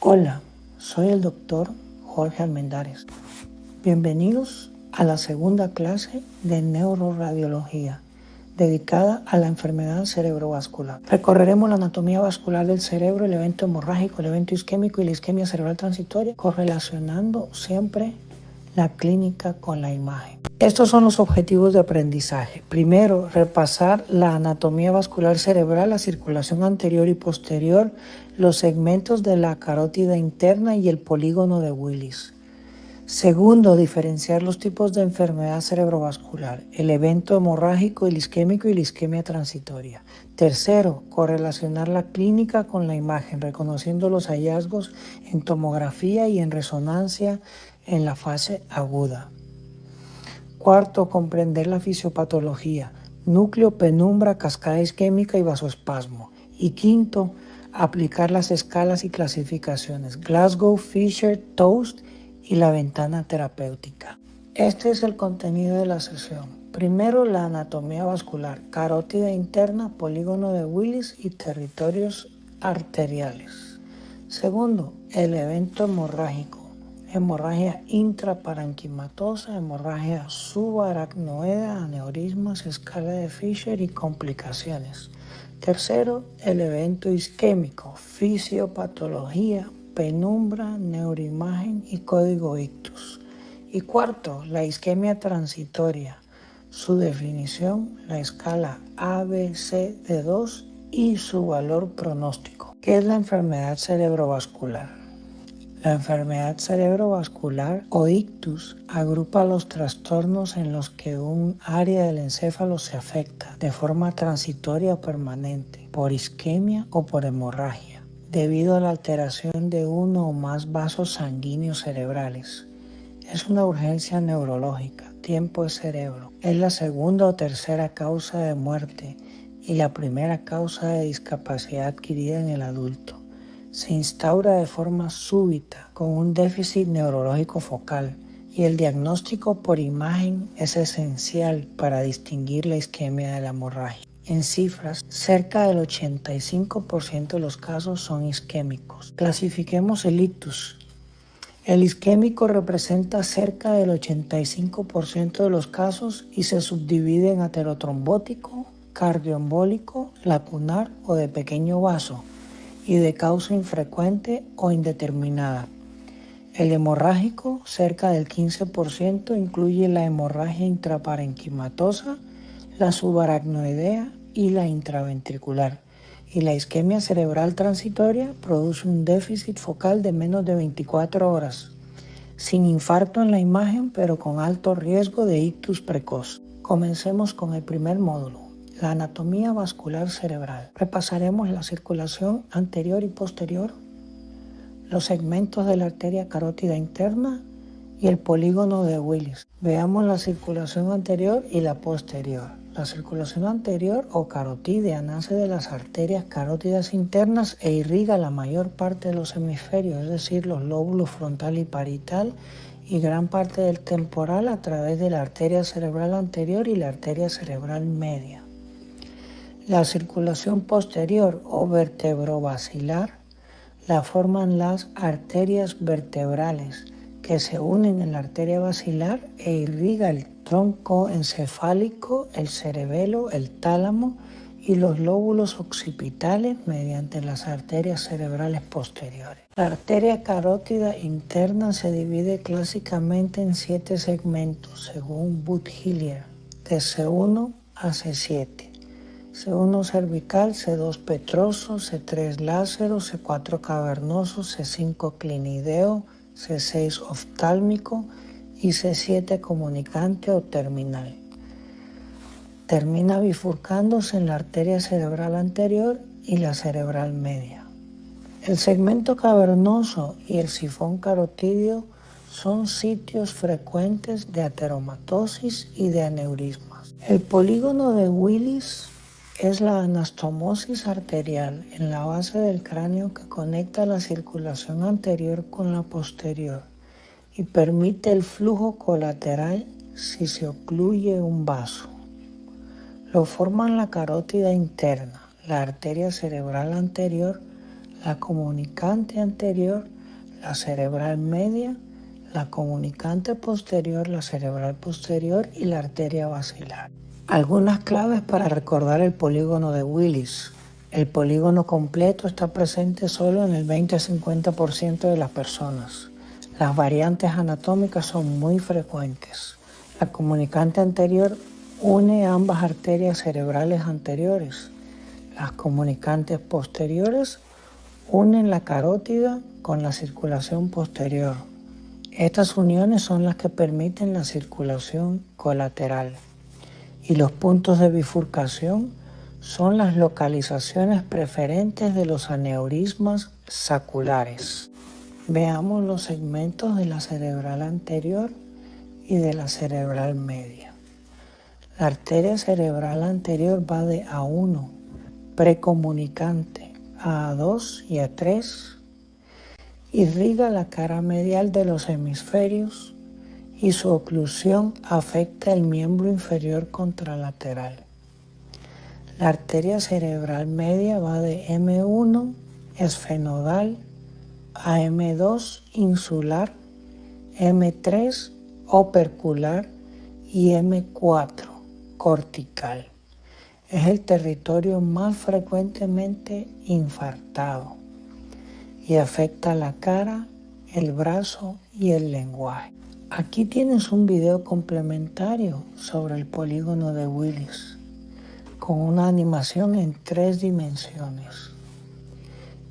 Hola, soy el doctor Jorge Almendares. Bienvenidos a la segunda clase de neuroradiología dedicada a la enfermedad cerebrovascular. Recorreremos la anatomía vascular del cerebro, el evento hemorrágico, el evento isquémico y la isquemia cerebral transitoria, correlacionando siempre la clínica con la imagen. Estos son los objetivos de aprendizaje. Primero, repasar la anatomía vascular cerebral, la circulación anterior y posterior, los segmentos de la carótida interna y el polígono de Willis. Segundo, diferenciar los tipos de enfermedad cerebrovascular, el evento hemorrágico, el isquémico y la isquemia transitoria. Tercero, correlacionar la clínica con la imagen, reconociendo los hallazgos en tomografía y en resonancia en la fase aguda. Cuarto, comprender la fisiopatología, núcleo, penumbra, cascada isquémica y vasoespasmo. Y quinto, aplicar las escalas y clasificaciones, Glasgow, Fisher, Toast y la ventana terapéutica. Este es el contenido de la sesión. Primero, la anatomía vascular, carótida interna, polígono de Willis y territorios arteriales. Segundo, el evento hemorrágico, hemorragia intraparenquimatosa, hemorragia subaracnoidea, aneurismas, escala de Fisher y complicaciones. Tercero, el evento isquémico, fisiopatología, penumbra, neuroimagen y código ictus. Y cuarto, la isquemia transitoria, su definición, la escala ABC de 2 y su valor pronóstico. ¿Qué es la enfermedad cerebrovascular? La enfermedad cerebrovascular o ictus agrupa los trastornos en los que un área del encéfalo se afecta de forma transitoria o permanente por isquemia o por hemorragia, debido a la alteración de uno o más vasos sanguíneos cerebrales. Es una urgencia neurológica, tiempo es cerebro. Es la segunda o tercera causa de muerte y la primera causa de discapacidad adquirida en el adulto. Se instaura de forma súbita con un déficit neurológico focal y el diagnóstico por imagen es esencial para distinguir la isquemia de la hemorragia. En cifras, cerca del 85% de los casos son isquémicos. Clasifiquemos el ictus. El isquémico representa cerca del 85% de los casos y se subdivide en aterotrombótico, cardioembólico, lacunar o de pequeño vaso, y de causa infrecuente o indeterminada. El hemorrágico, cerca del 15%, incluye la hemorragia intraparenquimatosa, la subaracnoidea y la intraventricular. Y la isquemia cerebral transitoria produce un déficit focal de menos de 24 horas, sin infarto en la imagen, pero con alto riesgo de ictus precoz. Comencemos con el primer módulo. La anatomía vascular cerebral. Repasaremos la circulación anterior y posterior, los segmentos de la arteria carótida interna y el polígono de Willis. Veamos la circulación anterior y la posterior. La circulación anterior o carotídea nace de las arterias carótidas internas e irriga la mayor parte de los hemisferios, es decir, los lóbulos frontal y parietal, y gran parte del temporal a través de la arteria cerebral anterior y la arteria cerebral media. La circulación posterior o vertebrobasilar la forman las arterias vertebrales que se unen en la arteria basilar e irriga el tronco encefálico, el cerebelo, el tálamo y los lóbulos occipitales mediante las arterias cerebrales posteriores. La arteria carótida interna se divide clásicamente en 7 segmentos según Butt-Hillyer, de C1 a C7. C1 cervical, C2 petroso, C3 lácero, C4 cavernoso, C5 clinideo, C6 oftálmico y C7 comunicante o terminal. Termina bifurcándose en la arteria cerebral anterior y la cerebral media. El segmento cavernoso y el sifón carotídeo son sitios frecuentes de ateromatosis y de aneurismas. El polígono de Willis es la anastomosis arterial en la base del cráneo que conecta la circulación anterior con la posterior y permite el flujo colateral si se ocluye un vaso. Lo forman la carótida interna, la arteria cerebral anterior, la comunicante anterior, la cerebral media, la comunicante posterior, la cerebral posterior y la arteria basilar. Algunas claves para recordar el polígono de Willis. El polígono completo está presente solo en el 20-50% de las personas. Las variantes anatómicas son muy frecuentes. La comunicante anterior une ambas arterias cerebrales anteriores. Las comunicantes posteriores unen la carótida con la circulación posterior. Estas uniones son las que permiten la circulación colateral. Y los puntos de bifurcación son las localizaciones preferentes de los aneurismas saculares. Veamos los segmentos de la cerebral anterior y de la cerebral media. La arteria cerebral anterior va de A1, precomunicante, a A2 y A3, irriga la cara medial de los hemisferios y su oclusión afecta el miembro inferior contralateral. La arteria cerebral media va de M1, esfenodal, a M2, insular, M3, opercular y M4, cortical. Es el territorio más frecuentemente infartado y afecta la cara, el brazo y el lenguaje. Aquí tienes un video complementario sobre el polígono de Willis, con una animación en 3 dimensiones.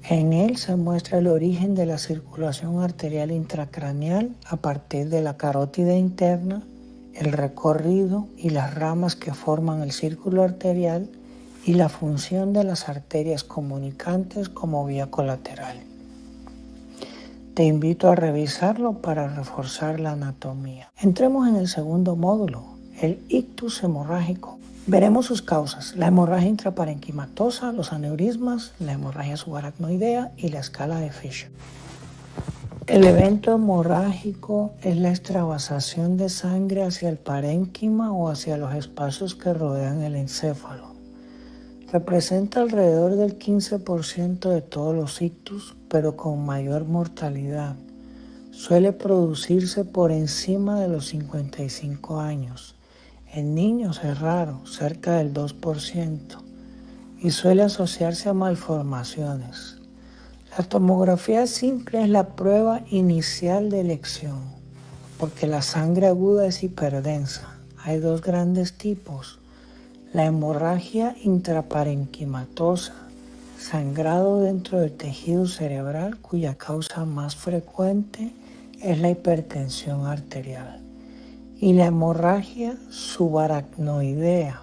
En él se muestra el origen de la circulación arterial intracraneal a partir de la carótida interna, el recorrido y las ramas que forman el círculo arterial y la función de las arterias comunicantes como vía colateral. Te invito a revisarlo para reforzar la anatomía. Entremos en el segundo módulo, el ictus hemorrágico. Veremos sus causas: la hemorragia intraparenquimatosa, los aneurismas, la hemorragia subaracnoidea y la escala de Fisher. El evento hemorrágico es la extravasación de sangre hacia el parénquima o hacia los espacios que rodean el encéfalo. Representa alrededor del 15% de todos los ictus, pero con mayor mortalidad. Suele producirse por encima de los 55 años. En niños es raro, cerca del 2%, y suele asociarse a malformaciones. La tomografía simple es la prueba inicial de elección, porque la sangre aguda es hiperdensa. Hay 2 grandes tipos: la hemorragia intraparenquimatosa, sangrado dentro del tejido cerebral, cuya causa más frecuente es la hipertensión arterial, y la hemorragia subaracnoidea,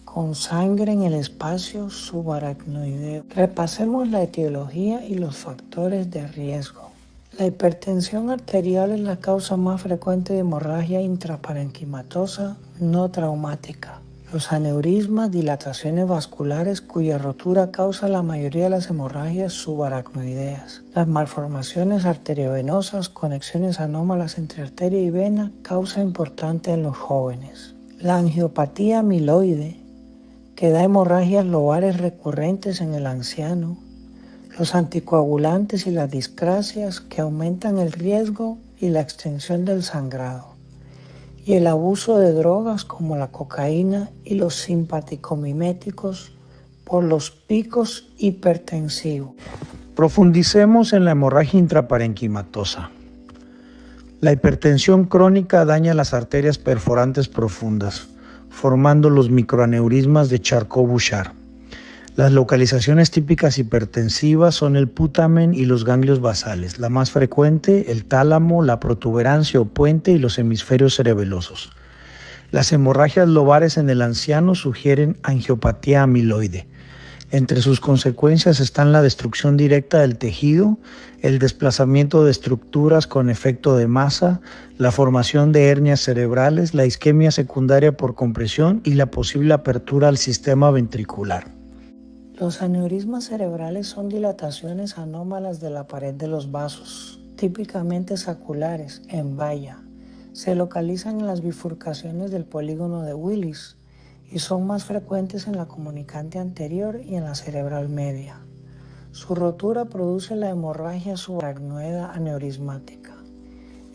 con sangre en el espacio subaracnoideo. Repasemos la etiología y los factores de riesgo. La hipertensión arterial es la causa más frecuente de hemorragia intraparenquimatosa no traumática. Los aneurismas, dilataciones vasculares cuya rotura causa la mayoría de las hemorragias subaracnoideas. Las malformaciones arteriovenosas, conexiones anómalas entre arteria y vena, causa importante en los jóvenes. La angiopatía amiloide, que da hemorragias lobares recurrentes en el anciano. Los anticoagulantes y las discrasias, que aumentan el riesgo y la extensión del sangrado. Y el abuso de drogas como la cocaína y los simpaticomiméticos por los picos hipertensivos. Profundicemos en la hemorragia intraparenquimatosa. La hipertensión crónica daña las arterias perforantes profundas, formando los microaneurismas de Charcot-Bouchard. Las localizaciones típicas hipertensivas son el putamen y los ganglios basales. La más frecuente, el tálamo, la protuberancia o puente y los hemisferios cerebelosos. Las hemorragias lobares en el anciano sugieren angiopatía amiloide. Entre sus consecuencias están la destrucción directa del tejido, el desplazamiento de estructuras con efecto de masa, la formación de hernias cerebrales, la isquemia secundaria por compresión y la posible apertura al sistema ventricular. Los aneurismas cerebrales son dilataciones anómalas de la pared de los vasos, típicamente saculares, en valla. Se localizan en las bifurcaciones del polígono de Willis y son más frecuentes en la comunicante anterior y en la cerebral media. Su rotura produce la hemorragia subaracnoidea aneurismática.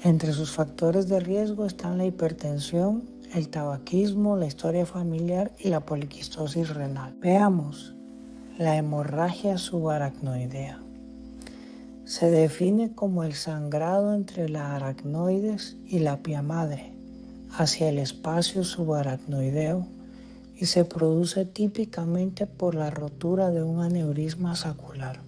Entre sus factores de riesgo están la hipertensión, el tabaquismo, la historia familiar y la poliquistosis renal. Veamos la hemorragia subaracnoidea. Se define como el sangrado entre la aracnoides y la pía madre hacia el espacio subaracnoideo y se produce típicamente por la rotura de un aneurisma sacular.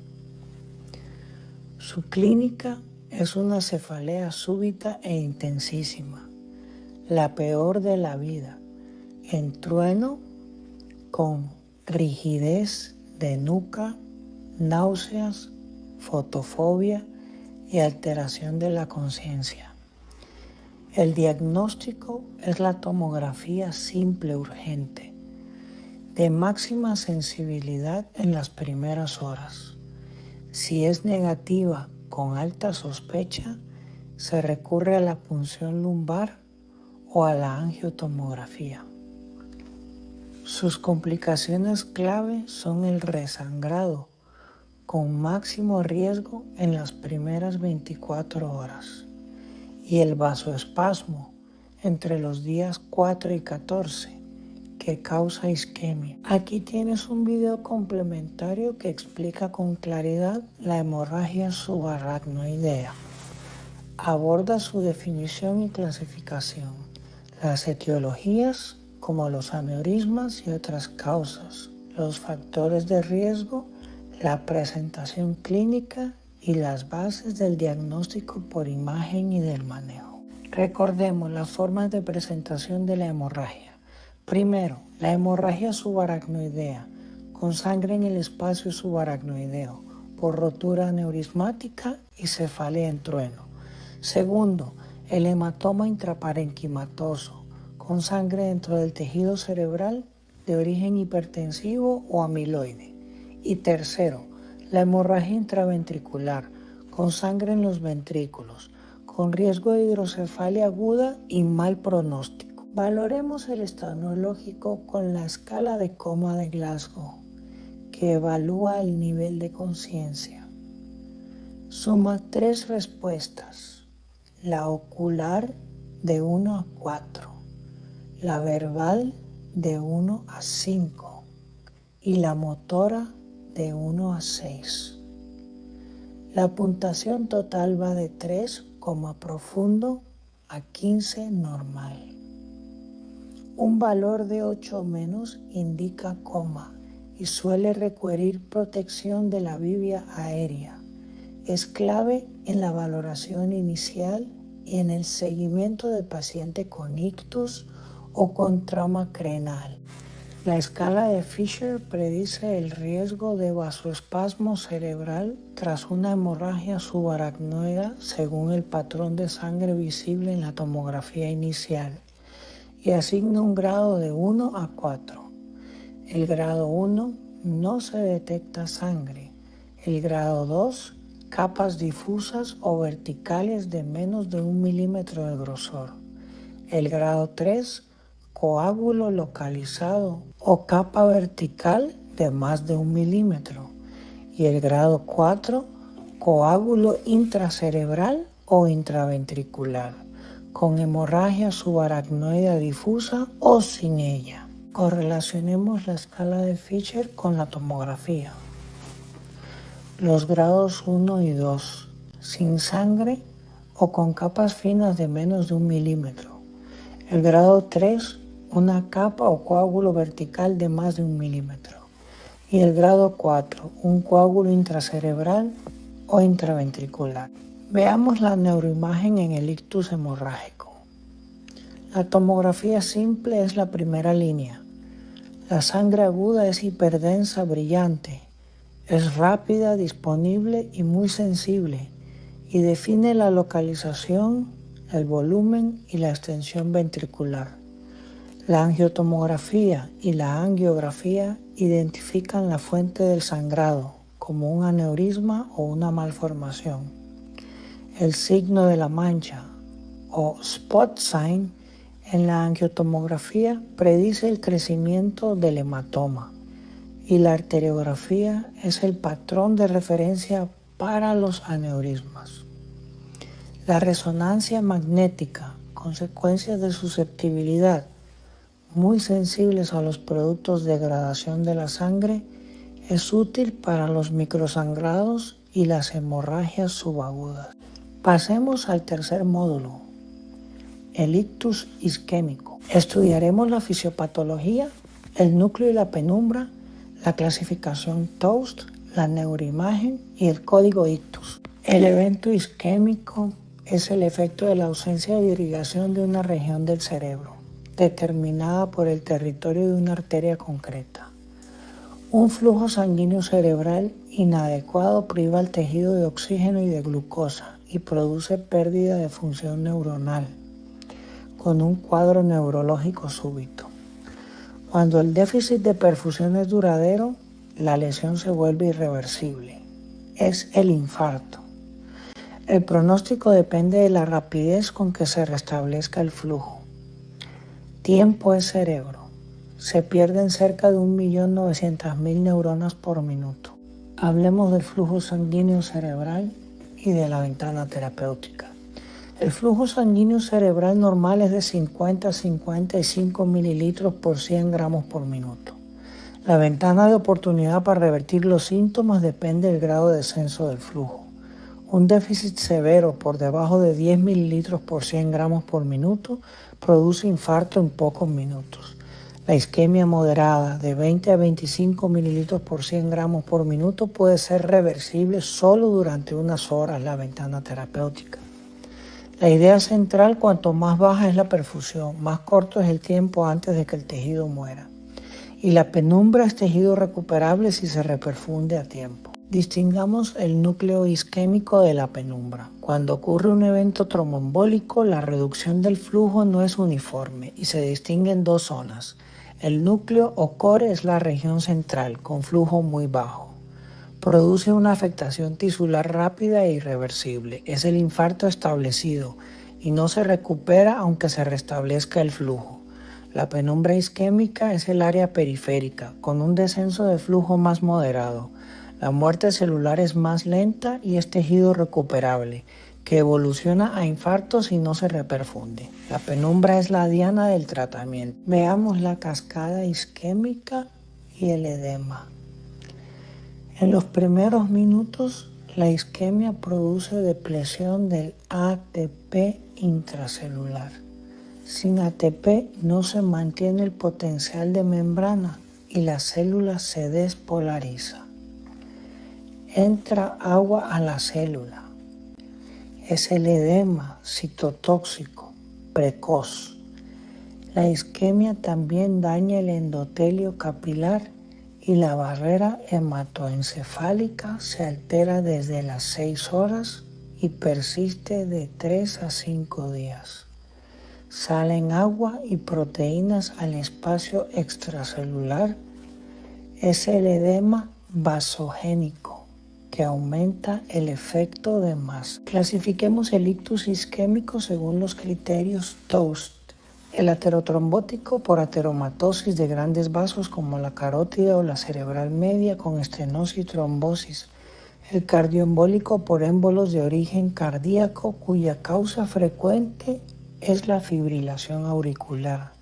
Su clínica es una cefalea súbita e intensísima, la peor de la vida, en trueno con rigidez de nuca, náuseas, fotofobia y alteración de la conciencia. El diagnóstico es la tomografía simple urgente, de máxima sensibilidad en las primeras horas. Si es negativa con alta sospecha, se recurre a la punción lumbar o a la angiotomografía. Sus complicaciones clave son el resangrado, con máximo riesgo en las primeras 24 horas, y el vasoespasmo entre los días 4 y 14, que causa isquemia. Aquí tienes un video complementario que explica con claridad la hemorragia subaracnoidea. Aborda su definición y clasificación, las etiologías como los aneurismas y otras causas, los factores de riesgo, la presentación clínica y las bases del diagnóstico por imagen y del manejo. Recordemos las formas de presentación de la hemorragia. Primero, la hemorragia subaracnoidea, con sangre en el espacio subaracnoideo, por rotura aneurismática y cefalea en trueno. Segundo, el hematoma intraparenquimatoso, con sangre dentro del tejido cerebral de origen hipertensivo o amiloide. Y tercero, la hemorragia intraventricular, con sangre en los ventrículos, con riesgo de hidrocefalia aguda y mal pronóstico. Valoremos el estado neurológico con la escala de coma de Glasgow, que evalúa el nivel de conciencia. Suma 3 respuestas: la ocular de 1 a 4, la verbal de 1 a 5 y la motora de 1 a 6. La puntuación total va de 3, profundo, a 15, normal. Un valor de 8 o menos indica coma y suele requerir protección de la vía aérea. Es clave en la valoración inicial y en el seguimiento del paciente con ictus o con trauma craneal. La escala de Fisher predice el riesgo de vasoespasmo cerebral tras una hemorragia subaracnoidea según el patrón de sangre visible en la tomografía inicial y asigna un grado de 1 a 4. El grado 1 no se detecta sangre. El grado 2, capas difusas o verticales de menos de 1 milímetro de grosor. El grado 3, coágulo localizado o capa vertical de más de 1 milímetro. Y el grado 4, coágulo intracerebral o intraventricular, con hemorragia subaracnoidea difusa o sin ella. Correlacionemos la escala de Fisher con la tomografía. Los grados 1 y 2, sin sangre o con capas finas de menos de 1 milímetro. El grado 3, una capa o coágulo vertical de más de 1 milímetro. Y el grado 4, un coágulo intracerebral o intraventricular. Veamos la neuroimagen en el ictus hemorrágico. La tomografía simple es la primera línea. La sangre aguda es hiperdensa, brillante. Es rápida, disponible y muy sensible, y define la localización, el volumen y la extensión ventricular. La angiotomografía y la angiografía identifican la fuente del sangrado como un aneurisma o una malformación. El signo de la mancha o spot sign en la angiotomografía predice el crecimiento del hematoma. y la arteriografía es el patrón de referencia para los aneurismas. La resonancia magnética, consecuencias de susceptibilidad, muy sensibles a los productos de degradación de la sangre, es útil para los microsangrados y las hemorragias subagudas. Pasemos al tercer módulo, el ictus isquémico. Estudiaremos la fisiopatología, el núcleo y la penumbra, la clasificación TOAST, la neuroimagen y el código ictus. El evento isquémico es el efecto de la ausencia de irrigación de una región del cerebro, determinada por el territorio de una arteria concreta. Un flujo sanguíneo cerebral inadecuado priva al tejido de oxígeno y de glucosa y produce pérdida de función neuronal, con un cuadro neurológico súbito. Cuando el déficit de perfusión es duradero, la lesión se vuelve irreversible. Es el infarto. El pronóstico depende de la rapidez con que se restablezca el flujo. Tiempo es cerebro. Se pierden cerca de 1.900.000 neuronas por minuto. Hablemos del flujo sanguíneo cerebral y de la ventana terapéutica. El flujo sanguíneo cerebral normal es de 50 a 55 mililitros por 100 gramos por minuto. La ventana de oportunidad para revertir los síntomas depende del grado de descenso del flujo. Un déficit severo por debajo de 10 mililitros por 100 gramos por minuto produce infarto en pocos minutos. La isquemia moderada de 20 a 25 mililitros por 100 gramos por minuto puede ser reversible solo durante unas horas, la ventana terapéutica. La idea central: cuanto más baja es la perfusión, más corto es el tiempo antes de que el tejido muera. Y la penumbra es tejido recuperable si se reperfunde a tiempo. Distingamos el núcleo isquémico de la penumbra. Cuando ocurre un evento tromboembólico, la reducción del flujo no es uniforme y se distingue en dos zonas. El núcleo o core es la región central, con flujo muy bajo. Produce una afectación tisular rápida e irreversible. Es el infarto establecido y no se recupera aunque se restablezca el flujo. La penumbra isquémica es el área periférica, con un descenso de flujo más moderado. La muerte celular es más lenta y es tejido recuperable, que evoluciona a infarto si no se reperfunde. La penumbra es la diana del tratamiento. Veamos la cascada isquémica y el edema. En los primeros minutos, la isquemia produce depresión del ATP intracelular. Sin ATP no se mantiene el potencial de membrana y la célula se despolariza. Entra agua a la célula. Es el edema citotóxico precoz. La isquemia también daña el endotelio capilar y la barrera hematoencefálica se altera desde las 6 horas y persiste de 3 a 5 días. Salen agua y proteínas al espacio extracelular. Es el edema vasogénico que aumenta el efecto de masa. Clasifiquemos el ictus isquémico según los criterios TOAST. El aterotrombótico por ateromatosis de grandes vasos como la carótida o la cerebral media con estenosis y trombosis. El cardioembólico por émbolos de origen cardíaco cuya causa frecuente es la fibrilación auricular.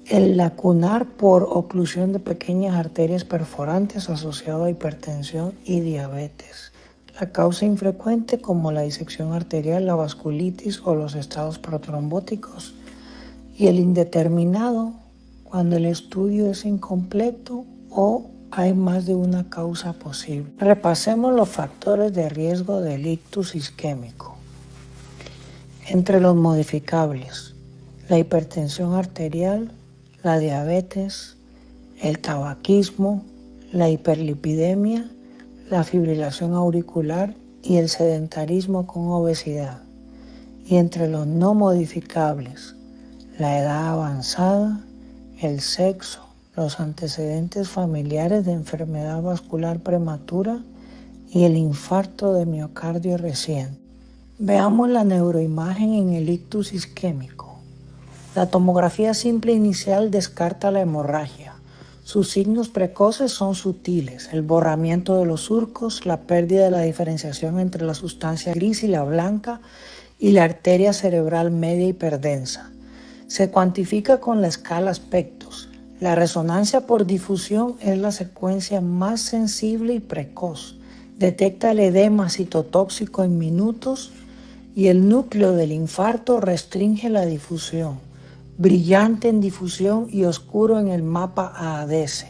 El lacunar por oclusión de pequeñas arterias perforantes asociado a hipertensión y diabetes. La causa infrecuente como la disección arterial, la vasculitis o los estados protrombóticos. Y el indeterminado cuando el estudio es incompleto o hay más de una causa posible. Repasemos los factores de riesgo del ictus isquémico. Entre los modificables, la hipertensión arterial, la diabetes, el tabaquismo, la hiperlipidemia, la fibrilación auricular y el sedentarismo con obesidad. Y entre los no modificables, la edad avanzada, el sexo, los antecedentes familiares de enfermedad vascular prematura y el infarto de miocardio reciente. Veamos la neuroimagen en el ictus isquémico. La tomografía simple inicial descarta la hemorragia. Sus signos precoces son sutiles: el borramiento de los surcos, la pérdida de la diferenciación entre la sustancia gris y la blanca y la arteria cerebral media hiperdensa. Se cuantifica con la escala Aspectos. La resonancia por difusión es la secuencia más sensible y precoz. Detecta el edema citotóxico en minutos y el núcleo del infarto restringe la difusión. Brillante en difusión y oscuro en el mapa AADS.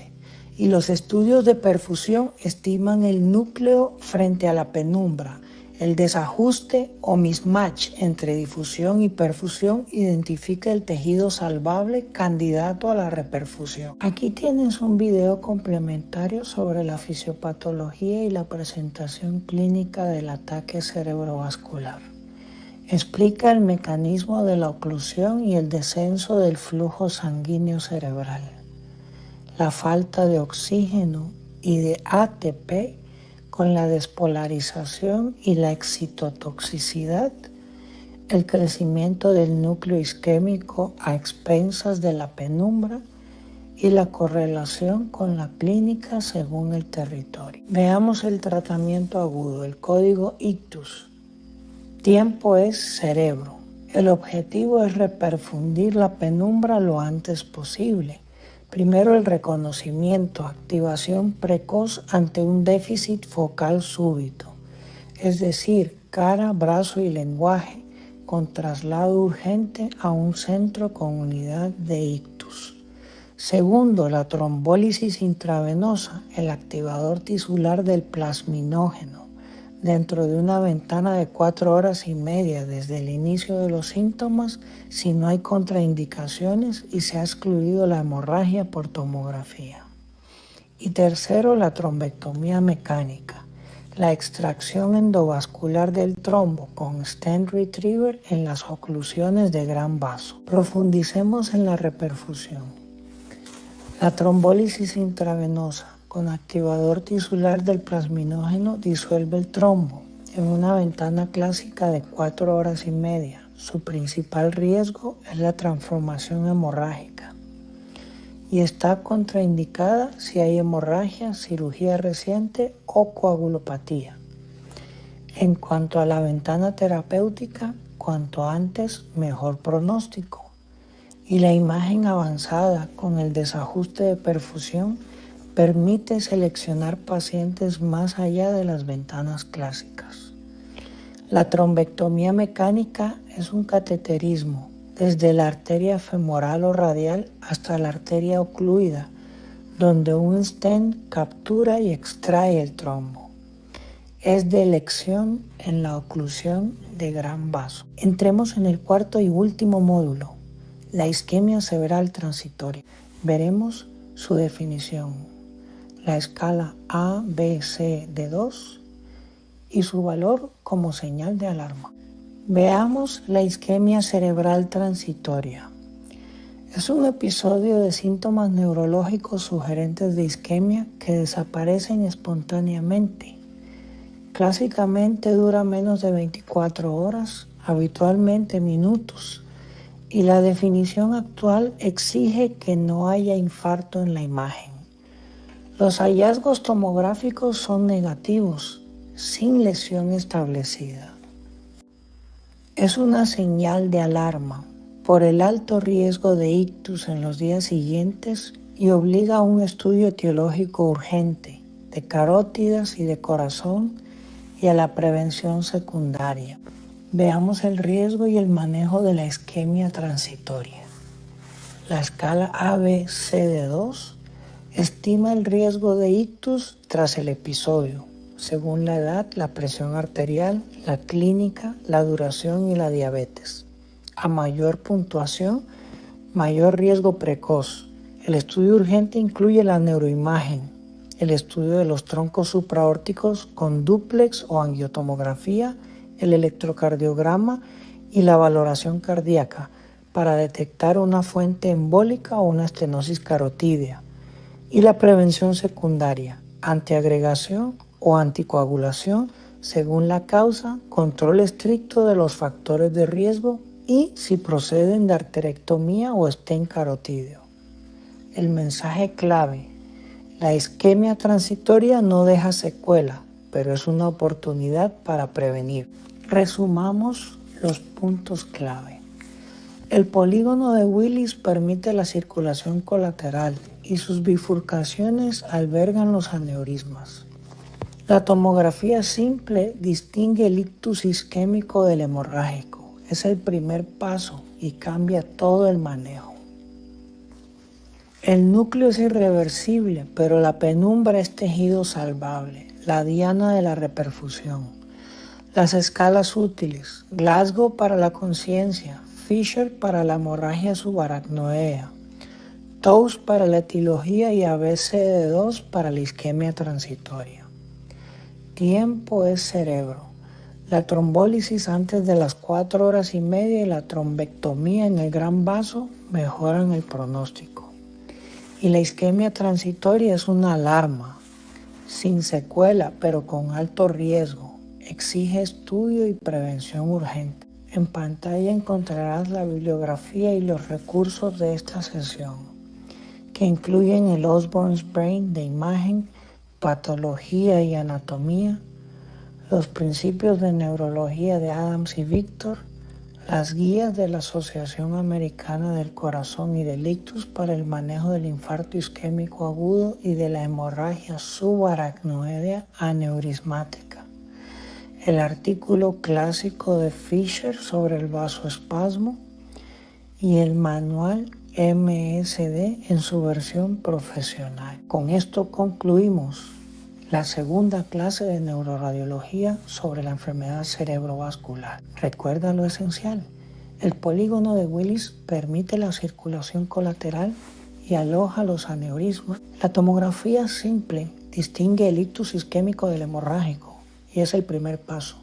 Y los estudios de perfusión estiman el núcleo frente a la penumbra. El desajuste o mismatch entre difusión y perfusión identifica el tejido salvable candidato a la reperfusión. Aquí tienes un video complementario sobre la fisiopatología y la presentación clínica del ataque cerebrovascular. Explica el mecanismo de la oclusión y el descenso del flujo sanguíneo cerebral, la falta de oxígeno y de ATP con la despolarización y la excitotoxicidad, el crecimiento del núcleo isquémico a expensas de la penumbra y la correlación con la clínica según el territorio. Veamos el tratamiento agudo, el código ictus. Tiempo es cerebro. El objetivo es reperfundir la penumbra lo antes posible. Primero el reconocimiento, activación precoz ante un déficit focal súbito, es decir, cara, brazo y lenguaje, con traslado urgente a un centro con unidad de ictus. Segundo, la trombólisis intravenosa, el activador tisular del plasminógeno, dentro de una ventana de 4 horas y media desde el inicio de los síntomas, si no hay contraindicaciones y se ha excluido la hemorragia por tomografía. Y tercero, la trombectomía mecánica, la extracción endovascular del trombo con stent retriever en las oclusiones de gran vaso. Profundicemos en la reperfusión. La trombólisis intravenosa con activador tisular del plasminógeno disuelve el trombo en una ventana clásica de 4 horas y media. Su principal riesgo es la transformación hemorrágica y está contraindicada si hay hemorragia, cirugía reciente o coagulopatía. En cuanto a la ventana terapéutica, cuanto antes mejor pronóstico. Y la imagen avanzada con el desajuste de perfusión permite seleccionar pacientes más allá de las ventanas clásicas. La trombectomía mecánica es un cateterismo desde la arteria femoral o radial hasta la arteria ocluida, donde un stent captura y extrae el trombo. Es de elección en la oclusión de gran vaso. Entremos en el cuarto y último módulo, la isquemia cerebral transitoria. Veremos su definición. La escala A-B-C de 2 y su valor como señal de alarma. Veamos la isquemia cerebral transitoria. Es un episodio de síntomas neurológicos sugerentes de isquemia que desaparecen espontáneamente. Clásicamente dura menos de 24 horas, habitualmente minutos, y la definición actual exige que no haya infarto en la imagen. Los hallazgos tomográficos son negativos, sin lesión establecida. Es una señal de alarma por el alto riesgo de ictus en los días siguientes y obliga a un estudio etiológico urgente de carótidas y de corazón y a la prevención secundaria. Veamos el riesgo y el manejo de la isquemia transitoria. La escala ABC de 2 estima el riesgo de ictus tras el episodio, según la edad, la presión arterial, la clínica, la duración y la diabetes. A mayor puntuación, mayor riesgo precoz. El estudio urgente incluye la neuroimagen, el estudio de los troncos supraórticos con dúplex o angiotomografía, el electrocardiograma y la valoración cardíaca para detectar una fuente embólica o una estenosis carotídea. Y la prevención secundaria, antiagregación o anticoagulación según la causa, control estricto de los factores de riesgo y si proceden de arterectomía o stent carotídeo. el mensaje clave: la isquemia transitoria no deja secuela, pero es una oportunidad para prevenir. Resumamos los puntos clave. El polígono de Willis permite la circulación colateral y sus bifurcaciones albergan los aneurismas. La tomografía simple distingue el ictus isquémico del hemorrágico. Es el primer paso y cambia todo el manejo. El núcleo es irreversible, pero la penumbra es tejido salvable, la diana de la reperfusión. Las escalas útiles: Glasgow para la conciencia, Fisher para la hemorragia subaracnoidea, TOWS para la etiología y ABCD2 para la isquemia transitoria. Tiempo es cerebro. La trombólisis antes de las 4 horas y media y la trombectomía en el gran vaso mejoran el pronóstico. Y la isquemia transitoria es una alarma, sin secuela pero con alto riesgo. Exige estudio y prevención urgente. En pantalla encontrarás la bibliografía y los recursos de esta sesión, que incluyen el Osborne's Brain de imagen, patología y anatomía, los principios de neurología de Adams y Victor, las guías de la Asociación Americana del Corazón y del Ictus para el manejo del infarto isquémico agudo y de la hemorragia subaracnoidea aneurismática, el artículo clásico de Fisher sobre el vasoespasmo y el manual MSD en su versión profesional. Con esto concluimos la segunda clase de neuroradiología sobre la enfermedad cerebrovascular. Recuerda lo esencial: el polígono de Willis permite la circulación colateral y aloja los aneurismas. La tomografía simple distingue el ictus isquémico del hemorrágico y es el primer paso.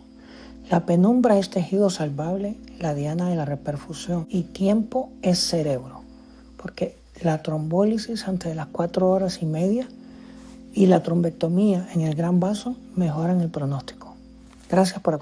La penumbra es tejido salvable, la diana de la reperfusión, y tiempo es cerebro, porque la trombólisis antes de las 4 horas y media y la trombectomía en el gran vaso mejoran el pronóstico. Gracias por acompañarnos.